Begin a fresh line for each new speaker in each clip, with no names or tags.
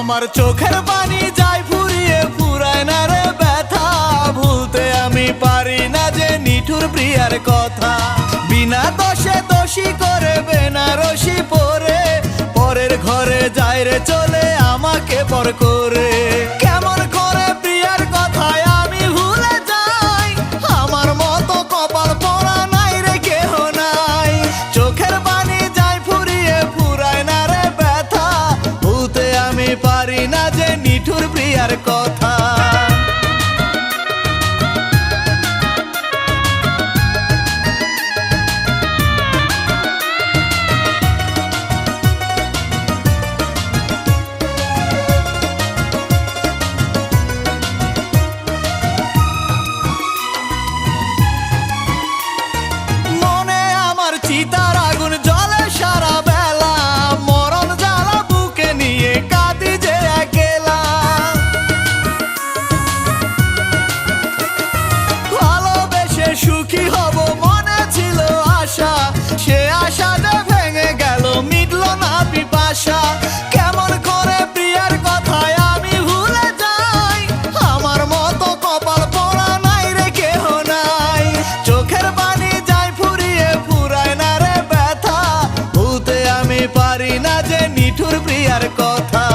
আমার চোখের পানি যায় ফুরিয়ে ফুরায় না রে ব্যথা, ভুলতে আমি পারি না যে নিঠুর প্রিয়ার কথা। বিনা দোষে দোষী করে বেনারসি পরে, পরের ঘরে যায় রে চলে আমাকে পর করে। কেমন করে প্রিয়ার কথায় আমি ভুলে যাই, আমার মতো কপাল পড়া নাই রে কেহ নাই। চোখের পানি যায় ফুরিয়ে ফুরায় না রে ব্যথা, ভুলতে আমি পারি না যে নিঠুর প্রিয়ার কথা। চিতার আগুন জ্বলে সারা বেলা, মরণ জ্বালা বুকে নিয়ে কাঁদি যে একলা। ভালোবেসে সুখী হব মনে ছিল আশা, সে আশা যে ভেঙে গেল মিটল না পিপাসা। কেমন করে প্রিয়ার কথায় আমি ভুলে যাই, আমার মতো কপাল পড়া নাই রে কেহ নাই। চোখের পানি যায় ফুরিয়ে ফুরায় না রে ব্যথা, ভুলতে আমি পারি না যে নিঠুর প্রিয়ার কথা।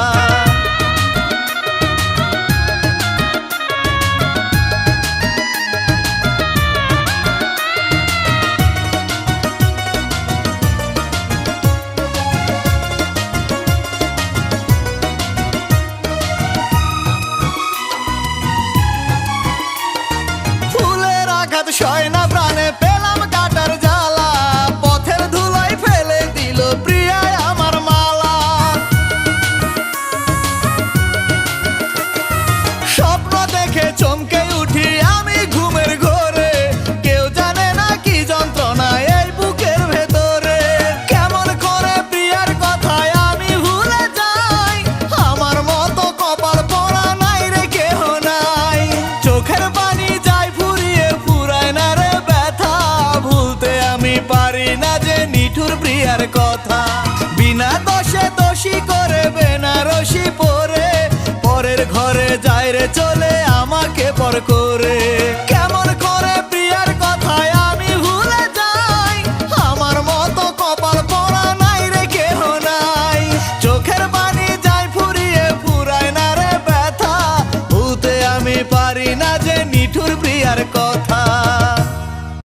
ফুলের আঘাত সয় না প্রাণে পেলাম কাটার জ্বালা, পথের ধুলোয় ফেলে দিল প্রিয়ায় আমার মালা। স্বপ্ন দেখে চমকে উঠি আমি ঘুমের ঘোরে, কেউ জানে না কি যন্ত্রণা এই বুকের ভেতরে। কেমন করে প্রিয়ার কথায় আমি ভুলে যাই, আমার মতো কপাল পড়া নাই রে কেহ নাই। চোখের পানি যায় ফুরিয়ে ফুরায় না রে ব্যথা, ভুলতে আমি পারি না যে নিঠুর প্রিয়ার কথা। বিনা দোষে দোষী করে বেনারসি পরে, পরের ঘরে যায় রে চলে আমাকে পর করে। কেমন করে প্রিয়ার কথায় আমি ভুলে যাই, আমার মতো কপাল পড়া নাই রে কেহ নাই। চোখের পানি যায় ফুরিয়ে ফুরায় না রে ব্যথা, ভুলতে আমি পারি না যে নিঠুর প্রিয়ার কথা।